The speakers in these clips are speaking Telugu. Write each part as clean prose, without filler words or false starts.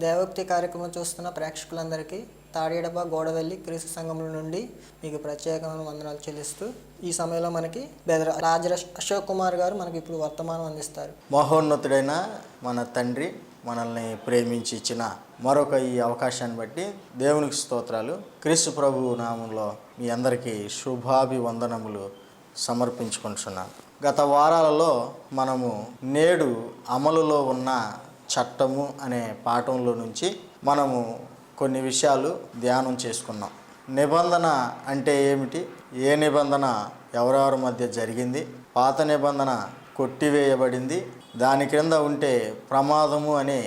దేవోక్తి కార్యక్రమం చూస్తున్న ప్రేక్షకులందరికీ తాడేడబ గోడవెల్లి క్రీస్తు సంఘముల నుండి మీకు ప్రత్యేకమైన వందనాలు చెల్లిస్తూ ఈ సమయంలో మనకి బెదర అశోక్ కుమార్ గారు మనకి ఇప్పుడు వర్తమానం అందిస్తారు. మహోన్నతుడైన మన తండ్రి మనల్ని ప్రేమించి ఇచ్చిన మరొక ఈ అవకాశాన్ని బట్టి దేవునికి స్తోత్రాలు. క్రీస్తు ప్రభువు నామంలో మీ అందరికీ శుభాభివందనములు సమర్పించుకుంటున్నాను. గత వారాలలో మనము నేడు అమలులో ఉన్న చట్టము అనే పాఠంలో నుంచి మనము కొన్ని విషయాలు ధ్యానం చేసుకున్నాం. నిబంధన అంటే ఏమిటి, ఏ నిబంధన ఎవరెవరి మధ్య జరిగింది, పాత నిబంధన కొట్టివేయబడింది, దాని క్రింద ఉంటే ప్రమాదము అనే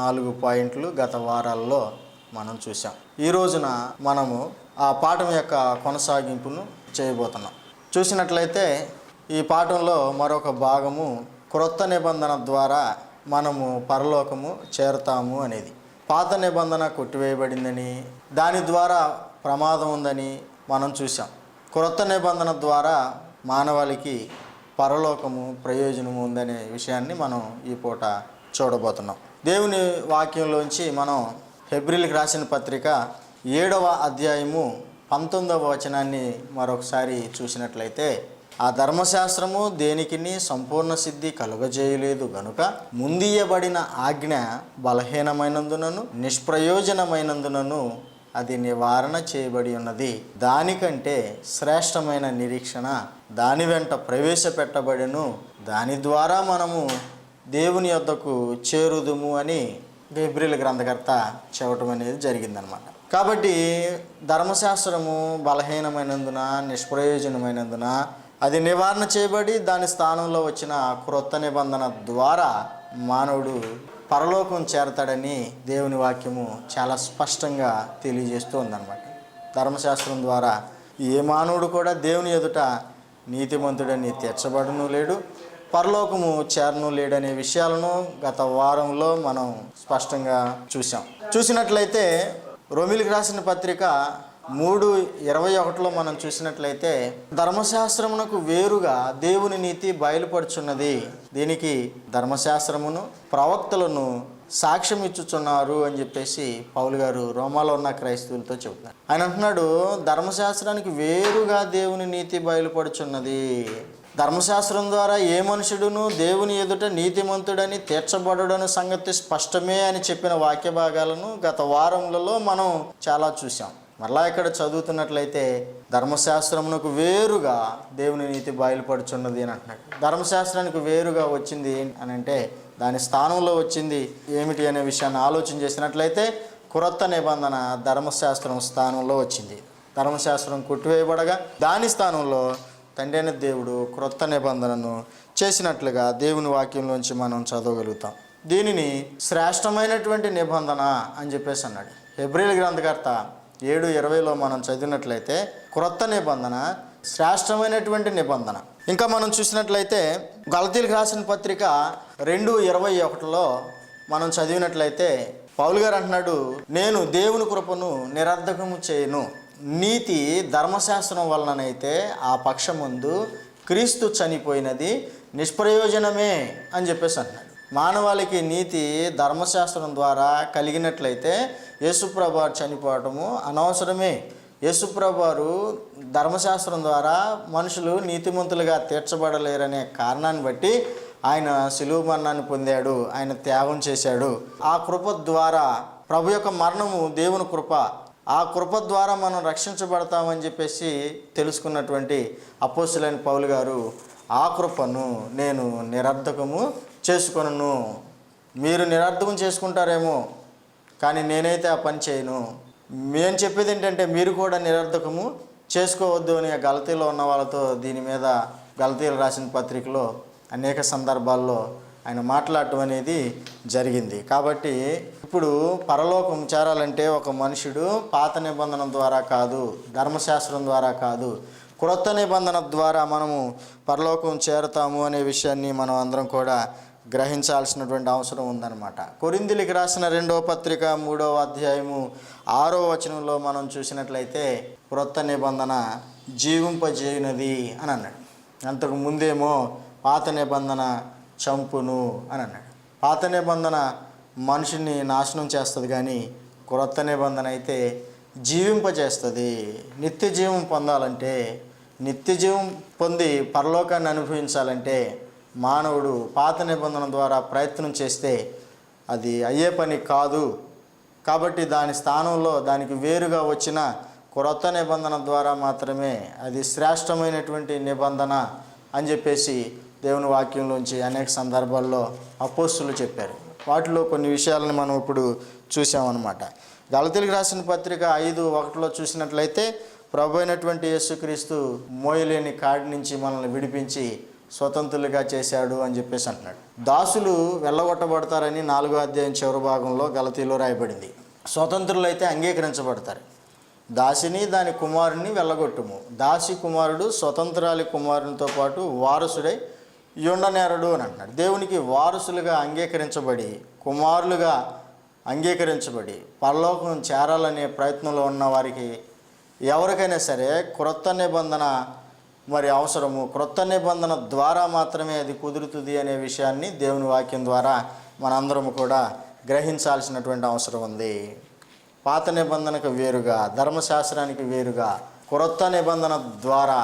4 పాయింట్లు గత వారాల్లో మనం చూసాం. ఈ రోజున మనము ఆ పాఠం యొక్క కొనసాగింపును చేయబోతున్నాం. చూసినట్లయితే ఈ పాఠంలో మరొక భాగము క్రొత్త నిబంధన ద్వారా మనము పరలోకము చేరుతాము అనేది. పాత నిబంధన కొట్టివేయబడిందని, దాని ద్వారా ప్రమాదం ఉందని మనం చూసాం. క్రొత్త నిబంధన ద్వారా మానవాళికి పరలోకము ప్రయోజనము ఉందనే విషయాన్ని మనం ఈ పూట చూడబోతున్నాం. దేవుని వాక్యంలోంచి మనం హెబ్రీలకు రాసిన పత్రిక 7వ అధ్యాయము 19వ వచనాన్ని మరొకసారి చూసినట్లయితే, ఆ ధర్మశాస్త్రము దేనికిని సంపూర్ణ సిద్ధి కలుగజేయలేదు గనుక ముందియబడిన ఆజ్ఞ బలహీనమైనందునను నిష్ప్రయోజనమైనందునను అది నివారణ చేయబడి ఉన్నది. దానికంటే శ్రేష్టమైన నిరీక్షణ దాని వెంట ప్రవేశపెట్టబడెను, దాని ద్వారా మనము దేవుని యొద్దకు చేరుదుము అని హెబ్రీల గ్రంథకర్త చెప్పటం అనేది జరిగిందనమాట. కాబట్టి ధర్మశాస్త్రము బలహీనమైనందున నిష్ప్రయోజనమైనందున అది నివారణ చేయబడి దాని స్థానంలో వచ్చిన క్రొత్త నిబంధన ద్వారా మానవుడు పరలోకం చేరతాడని దేవుని వాక్యము చాలా స్పష్టంగా తెలియజేస్తూ ఉందన్నమాట. ధర్మశాస్త్రం ద్వారా ఏ మానవుడు కూడా దేవుని ఎదుట నీతిమంతుడని తీర్చబడను లేడు, పరలోకము చేరను లేడనే విషయాలను గత వారంలో మనం స్పష్టంగా చూసినట్లయితే రోమీయులకు రాసిన పత్రిక 3:21 మనం చూసినట్లయితే, ధర్మశాస్త్రమునకు వేరుగా దేవుని నీతి బయలుపడుచున్నది, దీనికి ధర్మశాస్త్రమును ప్రవక్తలను సాక్ష్యం ఇచ్చుచున్నారు అని చెప్పేసి పౌలు గారు రోమాలో ఉన్న క్రైస్తవులతో చెబుతున్నారు. ఆయన అంటున్నాడు, ధర్మశాస్త్రానికి వేరుగా దేవుని నీతి బయలుపడుచున్నది. ధర్మశాస్త్రం ద్వారా ఏ మనుషుడును దేవుని ఎదుట నీతిమంతుడని తీర్చబడడని సంగతి స్పష్టమే అని చెప్పిన వాక్య భాగాలను గత వారములలో మనం చాలా చూసాం. మరలా ఇక్కడ చదువుతున్నట్లయితే ధర్మశాస్త్రమునకు వేరుగా దేవుని నీతి బయలుపడుచున్నది అని అంటున్నాడు. ధర్మశాస్త్రానికి వేరుగా వచ్చింది అని అంటే దాని స్థానంలో వచ్చింది ఏమిటి అనే విషయాన్ని ఆలోచన చేసినట్లయితే క్రొత్త నిబంధన ధర్మశాస్త్రం స్థానంలో వచ్చింది. ధర్మశాస్త్రం కొట్టివేయబడగా దాని స్థానంలో తండ్రి అయిన దేవుడు క్రొత్త నిబంధనను చేసినట్లుగా దేవుని వాక్యంలోంచి మనం చదవగలుగుతాం. దీనిని శ్రేష్టమైనటువంటి నిబంధన అని చెప్పేసి అన్నాడు. హెబ్రీల గ్రంథకర్త 7:20లో మనం చదివినట్లయితే క్రొత్త నిబంధన శ్రేష్టమైనటువంటి నిబంధన. ఇంకా మనం చూసినట్లయితే గలతీయులకు రాసిన పత్రిక 2:21లో మనం చదివినట్లయితే పౌలు గారు అంటున్నాడు, నేను దేవుని కృపను నిరర్ధకము చేయను, నీతి ధర్మశాస్త్రం వలననైతే ఆ పక్షమందు క్రీస్తు చనిపోయినది నిష్ప్రయోజనమే అని చెప్పేసి అంటున్నాడు. మానవాళికి నీతి ధర్మశాస్త్రం ద్వారా కలిగినట్లయితే యేసుప్రభు చనిపోవటము అనవసరమే. యేసుప్రభు ధర్మశాస్త్రం ద్వారా మనుషులు నీతిమంతులుగా తీర్చబడలేరనే కారణాన్ని బట్టి ఆయన శిలువ మరణాన్ని పొందాడు, ఆయన త్యాగం చేశాడు. ఆ కృప ద్వారా ప్రభు యొక్క మరణము దేవుని కృప, ఆ కృప ద్వారా మనం రక్షించబడతామని చెప్పేసి తెలుసుకున్నటువంటి అపోస్తలుడైన పౌలు గారు, ఆ కృపను నేను నిరర్ధకము చేసుకొనను. మీరు నిరర్ధకం చేసుకుంటారేమో, కానీ నేనైతే ఆ పని చేయను. మేము చెప్పేది ఏంటంటే మీరు కూడా నిరర్ధకము చేసుకోవద్దు అని గలతీలో ఉన్న వాళ్ళతో దీని మీద గలతీలు రాసిన పత్రికలో అనేక సందర్భాల్లో ఆయన మాట్లాడటం అనేది జరిగింది. కాబట్టి ఇప్పుడు పరలోకం చేరాలంటే ఒక మనుషుడు పాత నిబంధన ద్వారా కాదు, ధర్మశాస్త్రం ద్వారా కాదు, క్రొత్త నిబంధన ద్వారా మనము పరలోకం చేరుతాము అనే విషయాన్ని మనం అందరం కూడా గ్రహించాల్సినటువంటి అవసరం ఉందన్నమాట. కొరింథీయులకు రాసిన 2వ పత్రిక 3వ అధ్యాయము 6వ వచనంలో మనం చూసినట్లయితే క్రొత్త నిబంధన జీవింపజేయునది అని అన్నాడు. అంతకు ముందేమో పాత నిబంధన చంపును అని అన్నాడు. పాత నిబంధన మనిషిని నాశనం చేస్తుంది, కానీ క్రొత్త నిబంధన అయితే జీవింపజేస్తుంది. నిత్య జీవం పొందాలంటే, నిత్య జీవం పొంది పరలోకాన్ని అనుభవించాలంటే మానవుడు పాత నిబంధన ద్వారా ప్రయత్నం చేస్తే అది అయ్యే పని కాదు. కాబట్టి దాని స్థానంలో దానికి వేరుగా వచ్చిన క్రొత్త నిబంధన ద్వారా మాత్రమే అది శ్రేష్టమైనటువంటి నిబంధన అని చెప్పేసి దేవుని వాక్యంలోంచి అనేక సందర్భాల్లో అపోస్తులు చెప్పారు. వాటిలో కొన్ని విషయాలను మనం ఇప్పుడు చూసామన్నమాట. గలతీయులకు రాసిన పత్రిక 5:1 చూసినట్లయితే, ప్రభు అయినటువంటి యేసుక్రీస్తు మోయలేని కాడి నుంచి మనల్ని విడిపించి స్వతంత్రులుగా చేశాడు అని చెప్పేసి అంటున్నాడు. దాసులు వెళ్ళగొట్టబడతారని 4వ అధ్యాయం చివరి భాగంలో గలతీలో రాయబడింది. స్వతంత్రులు అయితే అంగీకరించబడతారు. దాసిని దాని కుమారుని వెళ్ళగొట్టుము. దాసి కుమారుడు స్వతంత్రాలి కుమారునితో పాటు వారసుడై ఉండనేరడు అని అంటున్నాడు. దేవునికి వారసులుగా అంగీకరించబడి, కుమారులుగా అంగీకరించబడి పరలోకం చేరాలనే ప్రయత్నంలో ఉన్న వారికి ఎవరికైనా సరే క్రొత్త నిబంధన మరి అవసరము. క్రొత్త నిబంధన ద్వారా మాత్రమే అది కుదురుతుంది అనే విషయాన్ని దేవుని వాక్యం ద్వారా మనందరం కూడా గ్రహించాల్సినటువంటి అవసరం ఉంది. పాత నిబంధనకు వేరుగా, ధర్మశాస్త్రానికి వేరుగా క్రొత్త నిబంధన ద్వారా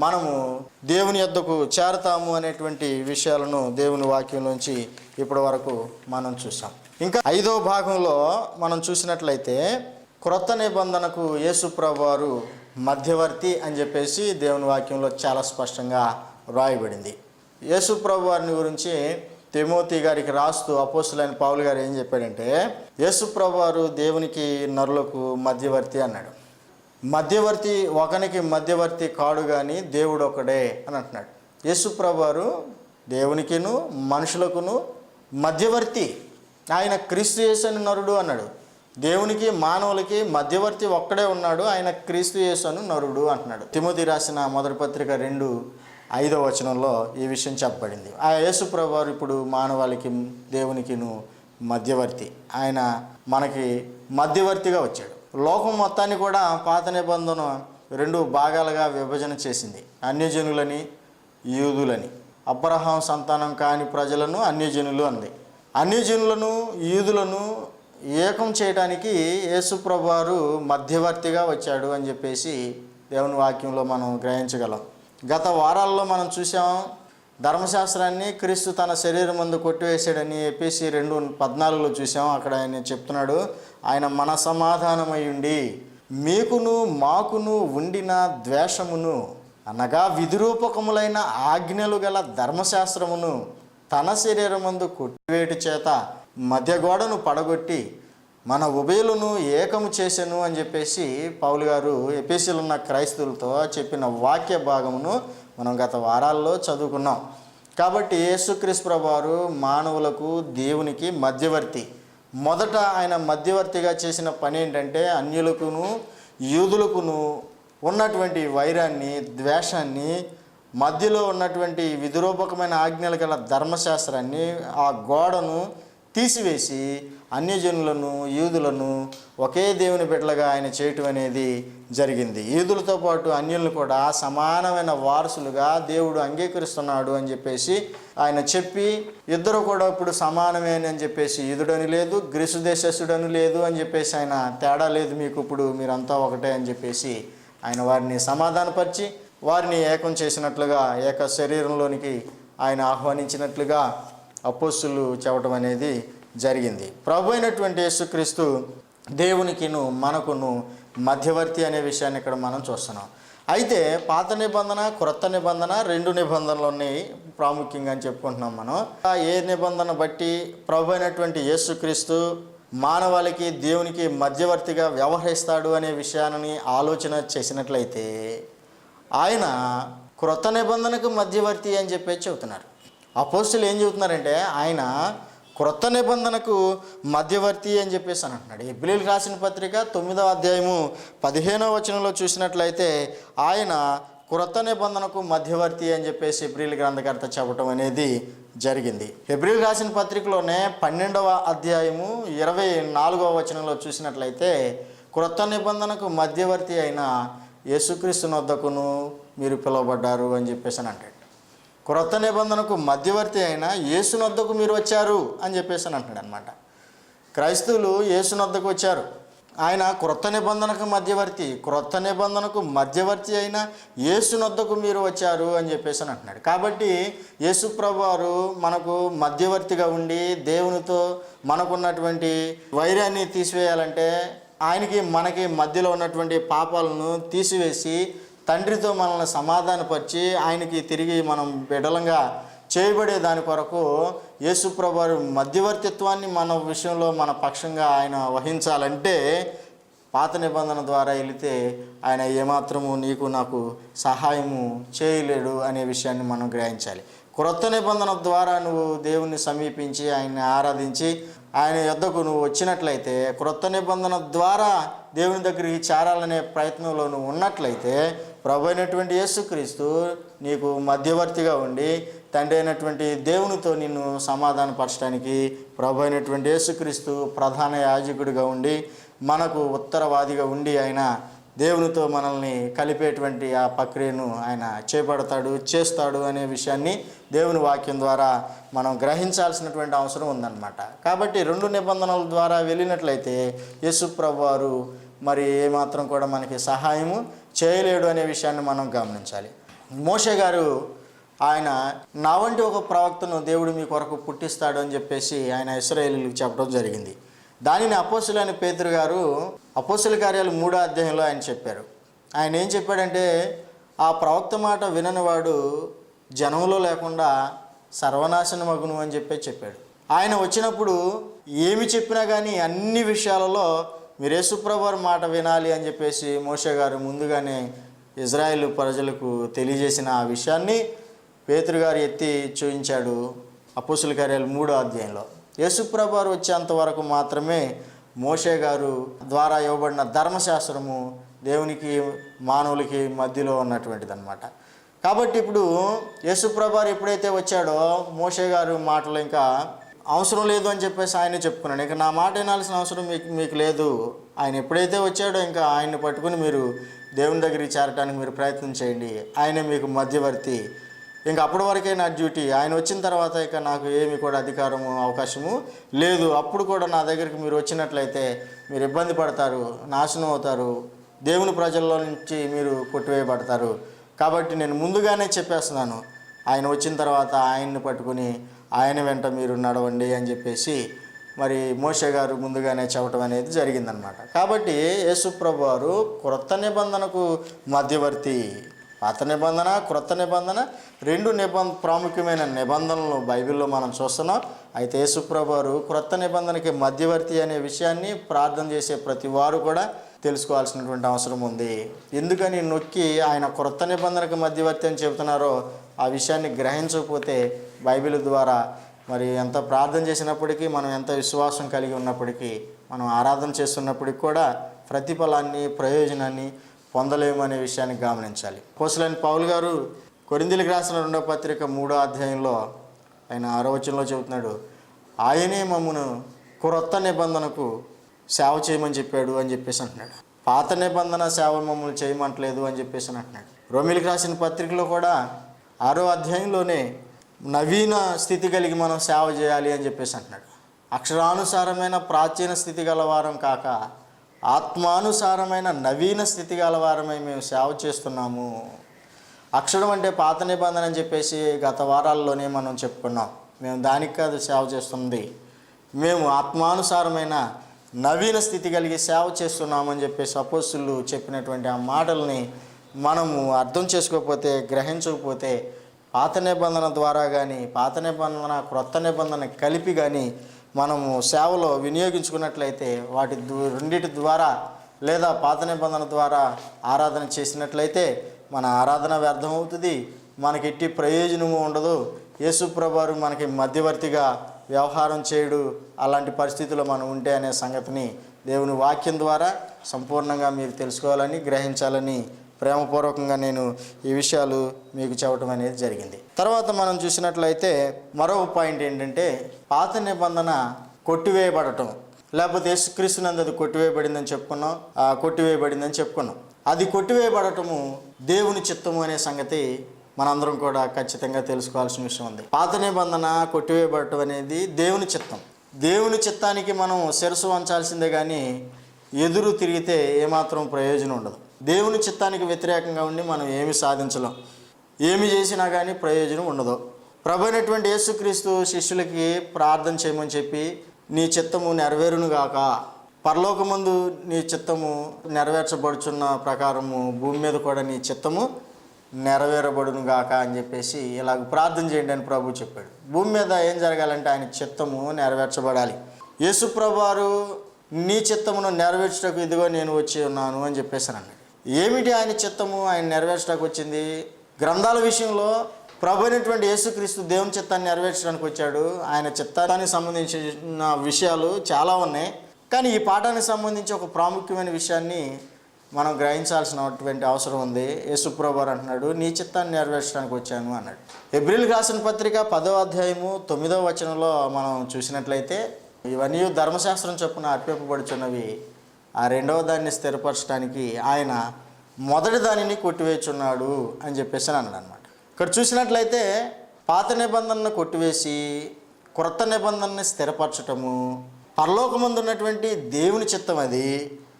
మనము దేవుని యొద్దకు చేరతాము అనేటువంటి విషయాలను దేవుని వాక్యంలోంచి ఇప్పటి వరకు మనం చూసాం. ఇంకా 5వ భాగంలో మనం చూసినట్లయితే, క్రొత్త నిబంధనకు యేసు ప్రభువారు మధ్యవర్తి అని చెప్పేసి దేవుని వాక్యంలో చాలా స్పష్టంగా రాయబడింది. యేసు ప్రభువారిని గురించి తిమోతి గారికి రాస్తూ అపోస్తులైన పౌలు గారు ఏం చెప్పాడంటే, యేసు ప్రభువారు దేవునికి నరులకు మధ్యవర్తి అన్నాడు. మధ్యవర్తి ఒకనికి మధ్యవర్తి కాడు కానీ దేవుడు ఒకడే అని అంటున్నాడు. యేసు ప్రభువారు దేవునికిను మనుషులకును మధ్యవర్తి. ఆయన క్రీస్తు యేసు అని నరుడు అన్నాడు. దేవునికి మానవులకి మధ్యవర్తి ఒక్కడే ఉన్నాడు, ఆయన క్రీస్తు యేసు అని నరుడు అంటున్నాడు. తిమోతి రాసిన మొదటి పత్రిక 2:5 ఈ విషయం చెప్పబడింది. ఆ యేసు ప్రభువారు ఇప్పుడు మానవాళికి దేవునికిను మధ్యవర్తి. ఆయన మనకి మధ్యవర్తిగా వచ్చాడు. లోకం మొత్తాన్ని కూడా పాత నిబంధన 2 భాగాలుగా విభజన చేసింది. అన్యజనులని, యూదులని. అబ్రహాం సంతానం కాని ప్రజలను అన్యజనులు అంది. అన్యజనులను, యూదులను ఏకం చేయడానికి యేసు ప్రభువారు మధ్యవర్తిగా వచ్చాడు అని చెప్పేసి దేవుని వాక్యంలో మనం గ్రహించగలం. గత వారాల్లో మనం చూసాం, ధర్మశాస్త్రాన్ని క్రీస్తు తన శరీరం ముందు కొట్టివేసాడని ఎఫెసీ 2:14 చూసాం. అక్కడ ఆయన చెప్తున్నాడు, ఆయన మన సమాధానమై ఉండి మీకును మాకును ఉండిన ద్వేషమును అనగా విధిరూపకములైన ఆజ్ఞలు గల ధర్మశాస్త్రమును తన శరీరం ముందు కొట్టివేటు చేత మధ్య గోడను పడగొట్టి మన ఉభయులను ఏకము చేసెను అని చెప్పేసి పౌలు గారు ఎఫెసీలో ఉన్న క్రైస్తవులతో చెప్పిన వాక్య భాగమును మనం గత వారాల్లో చదువుకున్నాం. కాబట్టి యేసుక్రీస్తు ప్రభువారు మానవులకు దేవునికి మధ్యవర్తి. మొదట ఆయన మధ్యవర్తిగా చేసిన పని ఏంటంటే, అన్యులకును యూదులకును ఉన్నటువంటి వైరాన్ని, ద్వేషాన్ని, మధ్యలో ఉన్నటువంటి విధిరూపకమైన ఆజ్ఞలు గల ధర్మశాస్త్రాన్ని, ఆ గోడను తీసివేసి అన్యజనులను, యూదులను ఒకే దేవుని బిడ్డలుగా ఆయన చేయటం అనేది జరిగింది. యూదులతో పాటు అన్యులను కూడా సమానమైన వారసులుగా దేవుడు అంగీకరిస్తున్నాడు అని చెప్పేసి ఆయన చెప్పి, ఇద్దరు కూడా ఇప్పుడు సమానమే అని చెప్పేసి, యూదుడని లేదు, గ్రీసు దేశస్థుడని లేదు అని చెప్పేసి, ఆయన తేడా లేదు మీకు, ఇప్పుడు మీరంతా ఒకటే అని చెప్పేసి ఆయన వారిని సమాధానపరిచి వారిని ఏకం చేసినట్లుగా, ఏక శరీరంలోనికి ఆయన ఆహ్వానించినట్లుగా అపోస్తులు చెప్పడం అనేది జరిగింది. ప్రభు అయినటువంటి యేసుక్రీస్తు దేవునికిను మనకును మధ్యవర్తి అనే విషయాన్ని ఇక్కడ మనం చూస్తున్నాం. అయితే పాత నిబంధన, క్రొత్త నిబంధన 2 నిబంధనలు ఉన్నాయి ప్రాముఖ్యంగా అని చెప్పుకుంటున్నాం మనం. ఏ నిబంధన బట్టి ప్రభు అయినటువంటి యేసుక్రీస్తు మానవాళికి దేవునికి మధ్యవర్తిగా వ్యవహరిస్తాడు అనే విషయాన్ని ఆలోచన చేసినట్లయితే, ఆయన క్రొత్త నిబంధనకు మధ్యవర్తి అని చెప్పేసి చెబుతున్నారు. అపోస్తులు ఏం చెబుతున్నారంటే, ఆయన క్రొత్త నిబంధనకు మధ్యవర్తి అని చెప్పేసి అని అంటున్నాడు. హెబ్రీయులకు రాసిన పత్రిక 9వ అధ్యాయము 15వ వచనంలో చూసినట్లయితే, ఆయన క్రొత్త నిబంధనకు మధ్యవర్తి అని చెప్పేసి హెబ్రీయుల గ్రంథకర్త చెప్పడం అనేది జరిగింది. హెబ్రీయులకు రాసిన పత్రికలోనే 12వ అధ్యాయము 24వ వచనంలో చూసినట్లయితే, క్రొత్త నిబంధనకు మధ్యవర్తి అయిన యేసుక్రీస్తు వద్దకును మీరు పిలువబడ్డారు అని చెప్పేసి అని అంటాడు. క్రొత్త నిబంధనకు మధ్యవర్తి అయిన యేసు వద్దకు మీరు వచ్చారు అని చెప్పేసి అని అంటున్నాడు అనమాట. క్రైస్తవులు యేసునొద్దకు వచ్చారు. ఆయన క్రొత్త నిబంధనకు మధ్యవర్తి అయిన యేసునొద్దకు మీరు వచ్చారు అని చెప్పేసి అని అంటున్నాడు. కాబట్టి యేసు ప్రభువారు మనకు మధ్యవర్తిగా ఉండి దేవునితో మనకున్నటువంటి వైరాన్ని తీసివేయాలంటే మనకి మధ్యలో ఉన్నటువంటి పాపాలను తీసివేసి తండ్రితో మనల్ని సమాధానపరిచి ఆయనకి తిరిగి మనం బిడ్డలంగా చేయబడే దాని కొరకు యేసు ప్రభువారు మధ్యవర్తిత్వాన్ని మన విషయంలో మన పక్షంగా ఆయన వహించాలంటే పాత నిబంధన ద్వారా వెళితే ఆయన ఏమాత్రము నీకు నాకు సహాయము చేయలేడు అనే విషయాన్ని మనం గ్రహించాలి. క్రొత్త నిబంధన ద్వారా నువ్వు దేవుణ్ణి సమీపించి ఆయన్ని ఆరాధించి ఆయన యొద్దకు నువ్వు వచ్చినట్లయితే, క్రొత్త నిబంధన ద్వారా దేవుని దగ్గరికి చేరాలనే ప్రయత్నంలో నువ్వు ఉన్నట్లయితే ప్రభు అయినటువంటి యేసుక్రీస్తు నీకు మధ్యవర్తిగా ఉండి తండ్రి అయినటువంటి దేవునితో నిన్ను సమాధానపరచడానికి ప్రభు అయినటువంటి యేసుక్రీస్తు ప్రధాన యాజకుడిగా ఉండి మనకు ఉత్తరవాదిగా ఉండి ఆయన దేవునితో మనల్ని కలిపేటువంటి ఆ ప్రక్రియను ఆయన చేస్తాడు అనే విషయాన్ని దేవుని వాక్యం ద్వారా మనం గ్రహించాల్సినటువంటి అవసరం ఉందన్నమాట. కాబట్టి 2 నిబంధనల ద్వారా వెళ్ళినట్లయితే యేసు ప్రభువారు మరి ఏమాత్రం కూడా మనకి సహాయము చేయలేడు అనే విషయాన్ని మనం గమనించాలి. మోషే గారు ఆయన నా వంటి ఒక ప్రవక్తను దేవుడు మీ కొరకు పుట్టిస్తాడు అని చెప్పేసి ఆయన ఇశ్రాయేలీయులకు చెప్పడం జరిగింది. దానిని అపోస్తలుడైన పేతురు గారు అపోస్తల కార్యాలు 3వ అధ్యాయంలో ఆయన చెప్పారు. ఆయన ఏం చెప్పాడంటే, ఆ ప్రవక్త మాట విననివాడు జనంలో లేకుండా సర్వనాశనమగును అని చెప్పాడు. ఆయన వచ్చినప్పుడు ఏమి చెప్పినా కానీ అన్ని విషయాలలో మీరు యేసు ప్రభువారి మాట వినాలి అని చెప్పేసి మోషే గారు ముందుగానే ఇజ్రాయేల్ ప్రజలకు తెలియజేసిన ఆ విషయాన్ని పేతురు గారు ఎత్తి చూపించాడు అపోస్తల కార్యాలు 3వ అధ్యాయంలో. యేసు ప్రభువారు వచ్చేంత వరకు మాత్రమే మోషే గారు ద్వారా ఇవ్వబడిన ధర్మశాస్త్రము దేవునికి మానవులకి మధ్యలో ఉన్నటువంటిది అనమాట. కాబట్టి ఇప్పుడు యేసు ప్రభువారు ఎప్పుడైతే వచ్చాడో మోషే గారు మాటలు ఇంకా అవసరం లేదు అని చెప్పేసి ఆయన చెప్పుకున్నాడు. ఇంకా నా మాట వినాల్సిన అవసరం మీకు లేదు. ఆయన ఎప్పుడైతే వచ్చాడో ఇంకా ఆయన్ని పట్టుకుని మీరు దేవుని దగ్గరికి చేరటానికి మీరు ప్రయత్నం చేయండి. ఆయనే మీకు మధ్యవర్తి. ఇంకా అప్పటి వరకే నా డ్యూటీ. ఆయన వచ్చిన తర్వాత ఇక నాకు ఏమి కూడా అధికారము అవకాశము లేదు. అప్పుడు కూడా నా దగ్గరికి మీరు వచ్చినట్లయితే మీరు ఇబ్బంది పడతారు, నాశనం అవుతారు, దేవుని ప్రజల్లో నుంచి మీరు కొట్టివేయబడతారు. కాబట్టి నేను ముందుగానే చెప్పేస్తున్నాను, ఆయన వచ్చిన తర్వాత ఆయన్ని పట్టుకుని ఆయన వెంట మీరు నడవండి అని చెప్పేసి మరి మోషే గారు ముందుగానే చెప్పడం అనేది జరిగిందనమాట. కాబట్టి యేసు ప్రభువారు క్రొత్త నిబంధనకు మధ్యవర్తి. పాత నిబంధన, క్రొత్త నిబంధన 2 ప్రాముఖ్యమైన నిబంధనలు బైబిల్లో మనం చూస్తున్నాం. అయితే యేసు ప్రభువారు క్రొత్త నిబంధనకి మధ్యవర్తి అనే విషయాన్ని ప్రార్థన చేసే ప్రతి వారు కూడా తెలుసుకోవాల్సినటువంటి అవసరం ఉంది. ఎందుకని నొక్కి ఆయన క్రొత్త నిబంధనకు మధ్యవర్తి అని చెబుతున్నారో ఆ విషయాన్ని గ్రహించకపోతే బైబిల్ ద్వారా మరి ఎంత ప్రార్థన చేసినప్పటికీ, మనం ఎంత విశ్వాసం కలిగి ఉన్నప్పటికీ, మనం ఆరాధన చేస్తున్నప్పటికీ కూడా ప్రతిఫలాన్ని ప్రయోజనాన్ని పొందలేము అనే విషయాన్ని గమనించాలి. అపోస్తలుడైన పౌలు గారు కొరింథీయులకు రాసిన 2వ పత్రిక 3వ అధ్యాయంలో ఆయన 6వ వచనంలో చెబుతున్నాడు, ఆయనే మమ్మను క్రొత్త నిబంధనకు సేవ చేయమని చెప్పాడు అని చెప్పేసి అంటున్నాడు. పాత నిబంధన సేవ మమ్మల్ని చేయమంటలేదు అని చెప్పేసి అంటున్నాడు. రోమీయులకు రాసిన పత్రికలో కూడా 6వ అధ్యాయంలోనే నవీన స్థితి కలిగి మనం సేవ చేయాలి అని చెప్పేసి అంటున్నాడు. అక్షరానుసారమైన ప్రాచీన స్థితి గలవారం కాక ఆత్మానుసారమైన నవీన స్థితి గలవారమై మేము సేవ చేస్తున్నాము. అక్షరం అంటే పాత నిబంధన అని చెప్పేసి గత వారాల్లోనే మనం చెప్పుకున్నాం. మేము దానికి కాదు సేవ చేస్తుంది, మేము ఆత్మానుసారమైన నవీన స్థితి కలిగి సేవ చేస్తున్నామని చెప్పేసి అపోస్తలులు చెప్పినటువంటి ఆ మాటల్ని మనము అర్థం చేసుకోకపోతే, గ్రహించకపోతే పాత నిబంధన ద్వారా కానీ పాత నిబంధన క్రొత్త నిబంధన కలిపి కానీ మనము సేవలో వినియోగించుకున్నట్లయితే, రెండిటి ద్వారా లేదా పాత నిబంధన ద్వారా ఆరాధన చేసినట్లయితే మన ఆరాధన వ్యర్థం అవుతుంది, మనకి ఎట్టి ప్రయోజనము ఉండదు. యేసు ప్రభువారు మనకి మధ్యవర్తిగా వ్యవహారం చేయడు. అలాంటి పరిస్థితుల్లో మనం ఉంటే అనే సంగతిని దేవుని వాక్యం ద్వారా సంపూర్ణంగా మీరు తెలుసుకోవాలని, గ్రహించాలని ప్రేమపూర్వకంగా నేను ఈ విషయాలు మీకు చెప్పడం అనేది జరిగింది. తర్వాత మనం చూసినట్లయితే మరో పాయింట్ ఏంటంటే, పాత నిబంధన కొట్టివేయబడటం, లేకపోతే యేసుక్రీస్తునందు అది కొట్టివేయబడిందని చెప్పుకున్నాం. అది కొట్టివేయబడటము దేవుని చిత్తము అనే సంగతి మనందరం కూడా ఖచ్చితంగా తెలుసుకోవాల్సిన విషయం ఉంది. పాత నిబంధన కొట్టివేయబడటం అనేది దేవుని చిత్తం. దేవుని చిత్తానికి మనం శిరస్సు వంచాల్సిందే కానీ ఎదురు తిరిగితే ఏమాత్రం ప్రయోజనం ఉండదు. దేవుని చిత్తానికి వ్యతిరేకంగా ఉండి మనం ఏమి సాధించలేం, ఏమి చేసినా కానీ ప్రయోజనం ఉండదు. ప్రభు అయినటువంటి యేసుక్రీస్తు శిష్యులకి ప్రార్థన చేయమని చెప్పి, నీ చిత్తము నెరవేరును గాక, పరలోకమందు నీ చిత్తము నెరవేర్చబడుచున్న ప్రకారము భూమి మీద కూడా నీ చిత్తము నెరవేరబడును గాక అని చెప్పేసి ఇలాగ ప్రార్థన చేయండి అని ప్రభు చెప్పాడు. భూమి మీద ఏం జరగాలంటే ఆయన చిత్తము నెరవేర్చబడాలి. యేసు ప్రభు వారు నీ చిత్తమును నెరవేర్చడానికి ఇదిగో నేను వచ్చి ఉన్నాను అని చెప్పేసి అన్నాడు. ఏమిటి ఆయన చిత్తము ఆయన నెరవేర్చడానికి వచ్చింది? గ్రంథాల విషయంలో ప్రభు అయినటువంటి యేసుక్రీస్తు దేవుని చిత్తాన్ని నెరవేర్చడానికి వచ్చాడు. ఆయన చిత్తానికి సంబంధించిన విషయాలు చాలా ఉన్నాయి. కానీ ఈ పాఠానికి సంబంధించి ఒక ప్రాముఖ్యమైన విషయాన్ని మనం గ్రహించాల్సినటువంటి అవసరం ఉంది. యేసు ప్రభు వారు అంటున్నాడు, నీ చిత్తాన్ని నెరవేర్చడానికి వచ్చాను అన్నాడు. హెబ్రీయులకు రాసిన పత్రిక 10వ అధ్యాయము 9వ వచనంలో మనం చూసినట్లయితే, ఇవన్నీ ధర్మశాస్త్రం చొప్పున అర్పింపబడుచున్నవి, ఆ రెండవ దాన్ని స్థిరపరచడానికి ఆయన మొదటి దానిని కొట్టివేచున్నాడు అని చెప్పేసి అన్నాడు అనమాట. ఇక్కడ చూసినట్లయితే పాత నిబంధనను కొట్టివేసి క్రొత్త నిబంధనని స్థిరపరచటము పరలోకమందు ఉన్నటువంటి దేవుని చిత్తం. అది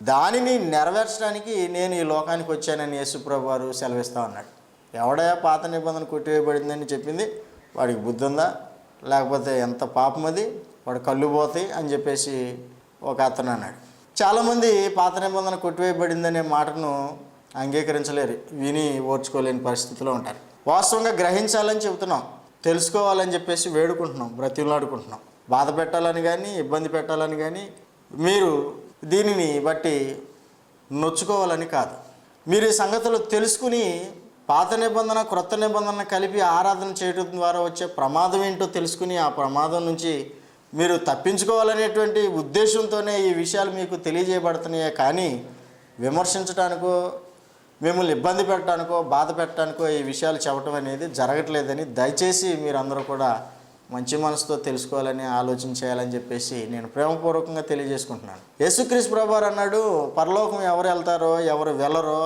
దానిని నెరవేర్చడానికి నేను ఈ లోకానికి వచ్చానని యేసుప్రభు వారు సెలవిస్తా ఉన్నాడు. ఎవడయా పాత నిబంధన కొట్టివేయబడిందని చెప్పింది? వాడికి బుద్ధి ఉందా? లేకపోతే ఎంత పాపం అది, వాడు కళ్ళు పోతాయి అని చెప్పేసి ఒక అతను అన్నాడు. చాలామంది పాత నిబంధన కొట్టివేయబడిందనే మాటను అంగీకరించలేరు, విని ఓర్చుకోలేని పరిస్థితిలో ఉంటారు. వాస్తవంగా గ్రహించాలని చెబుతున్నాం, తెలుసుకోవాలని చెప్పేసి వేడుకుంటున్నాం, బ్రతిమలాడుకుంటున్నాం. బాధ పెట్టాలని కానీ ఇబ్బంది పెట్టాలని కానీ, మీరు దీనిని బట్టి నొచ్చుకోవాలని కాదు. మీరు ఈ సంగతులు తెలుసుకుని పాత నిబంధన క్రొత్త నిబంధన కలిపి ఆరాధన చేయడం ద్వారా వచ్చే ప్రమాదం ఏంటో తెలుసుకుని ఆ ప్రమాదం నుంచి మీరు తప్పించుకోవాలనేటువంటి ఉద్దేశంతోనే ఈ విషయాలు మీకు తెలియజేయబడుతున్నాయే కానీ విమర్శించడానికో మిమ్మల్ని ఇబ్బంది పెట్టడానికో బాధ పెట్టడానికో ఈ విషయాలు చెప్పడం అనేది జరగట్లేదని దయచేసి మీరందరూ కూడా మంచి మనసుతో తెలుసుకోవాలని ఆలోచన చేయాలని చెప్పేసి నేను ప్రేమపూర్వకంగా తెలియజేసుకుంటున్నాను. యేసుక్రీస్తు ప్రభువారు అన్నాడు, పరలోకం ఎవరు వెళ్తారో ఎవరు వెళ్ళరో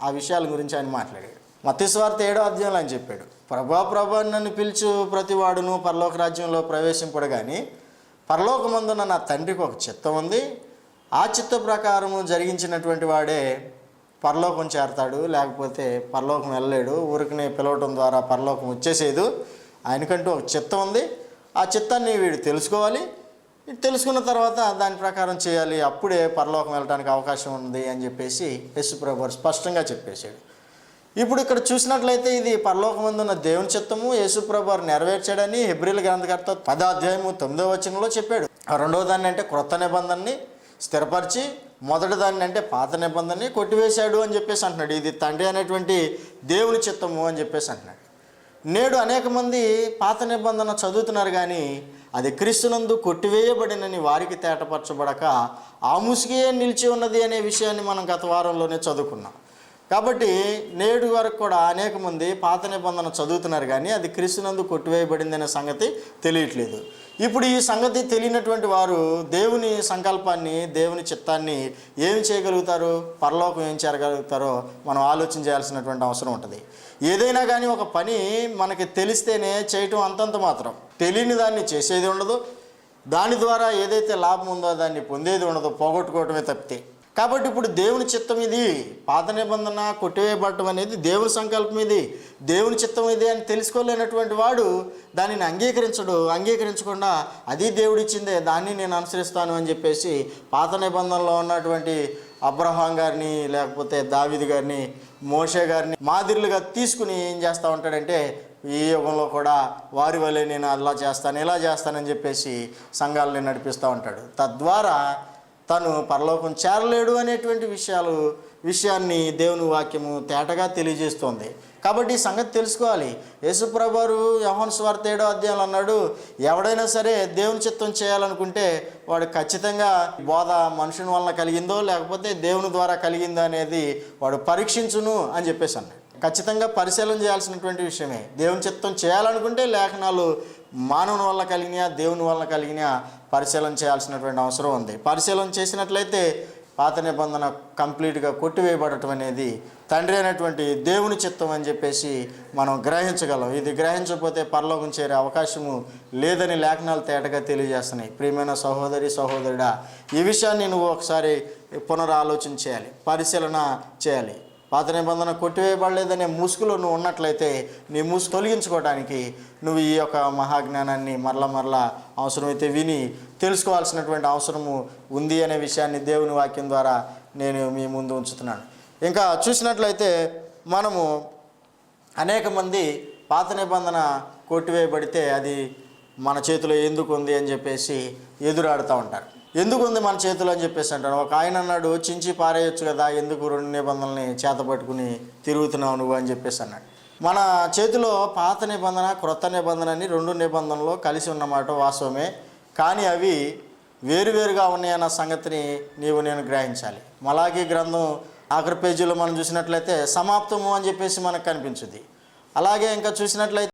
ఆ విషయాల గురించి ఆయన మాట్లాడాడు. మత్తయి సువార్త 7వ అధ్యాయంలో ఆయన చెప్పాడు, ప్రభా నన్ను పిలుచు ప్రతివాడును పరలోక రాజ్యంలో ప్రవేశింపడు కానీ పరలోకమందున్న నా తండ్రికి ఒక చిత్తం ఉంది, ఆ చిత్త ప్రకారము జరిగించినటువంటి వాడే పరలోకం చేరతాడు, లేకపోతే పరలోకం వెళ్ళలేడు. ఊరికనే పిలవటం ద్వారా పరలోకం వచ్చేసేదు. ఆయనకంటూ ఒక చిత్తం ఉంది, ఆ చిత్తాన్ని వీడు తెలుసుకోవాలి, తెలుసుకున్న తర్వాత దాని ప్రకారం చేయాలి, అప్పుడే పరలోకం వెళ్ళడానికి అవకాశం ఉంది అని చెప్పేసి యేసుప్రభు వారు స్పష్టంగా చెప్పేశాడు. ఇప్పుడు ఇక్కడ చూసినట్లయితే ఇది పరలోకమందున్న దేవుని చిత్తము యేసుప్రభు వారు నెరవేర్చాడని హెబ్రీయుల గ్రంథకర్త 10వ అధ్యాయము 9వ వచనంలో చెప్పాడు. రెండవ దాన్ని అంటే క్రొత్త నిబంధనని స్థిరపరిచి మొదటి దాన్ని అంటే పాత నిబంధనని కొట్టివేశాడు అని చెప్పేసి అంటున్నాడు. ఇది తండ్రి అనేటువంటి దేవుని చిత్తము అని చెప్పేసి అంటున్నాడు. నేడు అనేక మంది పాత నిబంధన చదువుతున్నారు కానీ అది క్రీస్తునందు కొట్టివేయబడినని వారికి తేటపరచబడక ఆ ముసుగే నిలిచి ఉన్నది అనే విషయాన్ని మనం గత వారంలోనే చదువుకున్నాం. కాబట్టి నేడు వరకు కూడా అనేక మంది పాత నిబంధన చదువుతున్నారు కానీ అది క్రీస్తునందు కొట్టివేయబడింది అనే సంగతి తెలియట్లేదు. ఇప్పుడు ఈ సంగతి తెలియనటువంటి వారు దేవుని సంకల్పాన్ని దేవుని చిత్తాన్ని ఏమి చేయగలుగుతారు, పరలోకం ఏం చేయగలుగుతారో మనం ఆలోచన చేయాల్సినటువంటి అవసరం ఉంటుంది. ఏదైనా కానీ ఒక పని మనకి తెలిస్తేనే చేయటం అంతంత మాత్రం, తెలియని దాన్ని చేసేది ఉండదు, దాని ద్వారా ఏదైతే లాభం ఉందో దాన్ని పొందేది ఉండదు, పోగొట్టుకోవటమే తప్పితే. కాబట్టి ఇప్పుడు దేవుని చిత్తం ఇది, పాత నిబంధన కొట్టివేయబడటం అనేది దేవుని సంకల్పం, ఇది దేవుని చిత్తం ఇది అని తెలుసుకోలేనటువంటి వాడు దానిని అంగీకరించకుండా అది దేవుడిచ్చిందే దాన్ని నేను అనుసరిస్తాను అని చెప్పేసి పాత నిబంధనలో ఉన్నటువంటి అబ్రహాం గారిని లేకపోతే దావీదు గారిని మోషే గారిని మాదిరిలుగా తీసుకుని ఏం చేస్తూ ఉంటాడంటే ఈ యుగంలో కూడా వారి వల్లే నేను అలా చేస్తాను ఇలా చేస్తానని చెప్పేసి సంఘాలని నడిపిస్తూ ఉంటాడు. తద్వారా తను పరలోకం చేరలేడు అనేటువంటి విషయాన్ని దేవుని వాక్యము తేటగా తెలియజేస్తోంది. కాబట్టి ఈ సంగతి తెలుసుకోవాలి. యేసుప్రభు వారు యోహాను సువార్త 7వ అధ్యాయంలో అన్నాడు, ఎవడైనా సరే దేవుని చిత్తం చేయాలనుకుంటే వాడు ఖచ్చితంగా బోధ మనుషుని వలన కలిగిందో లేకపోతే దేవుని ద్వారా కలిగిందో అనేది వాడు పరీక్షించును అని చెప్పేసి అన్నాడు. ఖచ్చితంగా పరిశీలన చేయాల్సినటువంటి విషయమే. దేవుని చిత్తం చేయాలనుకుంటే లేఖనాలు మానవుని వల్ల కలిగినా దేవుని వల్ల కలిగినా పరిశీలన చేయాల్సినటువంటి అవసరం ఉంది. పరిశీలన చేసినట్లయితే పాత నిబంధన కంప్లీట్గా కొట్టివేయబడటం అనేది తండ్రి అయినటువంటి దేవుని చిత్తం అని చెప్పేసి మనం గ్రహించగలం. ఇది గ్రహించకపోతే పరలోకం చేరే అవకాశము లేదని లేఖనాలు తేటగా తెలియజేస్తున్నాయి. ప్రియమైన సహోదరి సహోదరుడా, ఈ విషయాన్ని నువ్వు ఒకసారి పునరాలోచన చేయాలి, పరిశీలన చేయాలి. పాత నిబంధన కొట్టివేయబడలేదనే ముసుగులో నువ్వు ఉన్నట్లయితే నీ ముసుగు తొలగించుకోవడానికి నువ్వు ఈ యొక్క మహాజ్ఞానాన్ని మరలా అవసరమైతే విని తెలుసుకోవాల్సినటువంటి అవసరము ఉంది అనే విషయాన్ని దేవుని వాక్యం ద్వారా నేను మీ ముందు ఉంచుతున్నాను. ఇంకా చూసినట్లయితే మనము అనేక మంది పాత నిబంధన కొట్టివేయబడితే అది మన చేతిలో ఎందుకు ఉంది అని చెప్పేసి ఎదురాడుతూ ఉంటారు. ఎందుకు ఉంది మన చేతిలో అని చెప్పేసి అంటారు. ఒక ఆయన అన్నాడు, చించి పారేయొచ్చు కదా, ఎందుకు 2 నిబంధనల్ని చేతపట్టుకుని తిరుగుతున్నావు నువ్వు అని చెప్పేసి అన్నాడు. మన చేతిలో పాత నిబంధన క్రొత్త నిబంధన అని 2 నిబంధనలు కలిసి ఉన్నమాట వాస్తవమే. కానీ అవి వేరువేరుగా ఉన్నాయన్న సంగతిని నీవు నేను గ్రహించాలి. మలాకీ గ్రంథం ఆఖరి పేజీలో మనం చూసినట్లయితే సమాప్తము అని చెప్పేసి మనకు కనిపించుద్ది. అలాగే ఇంకా చూసినట్లయితే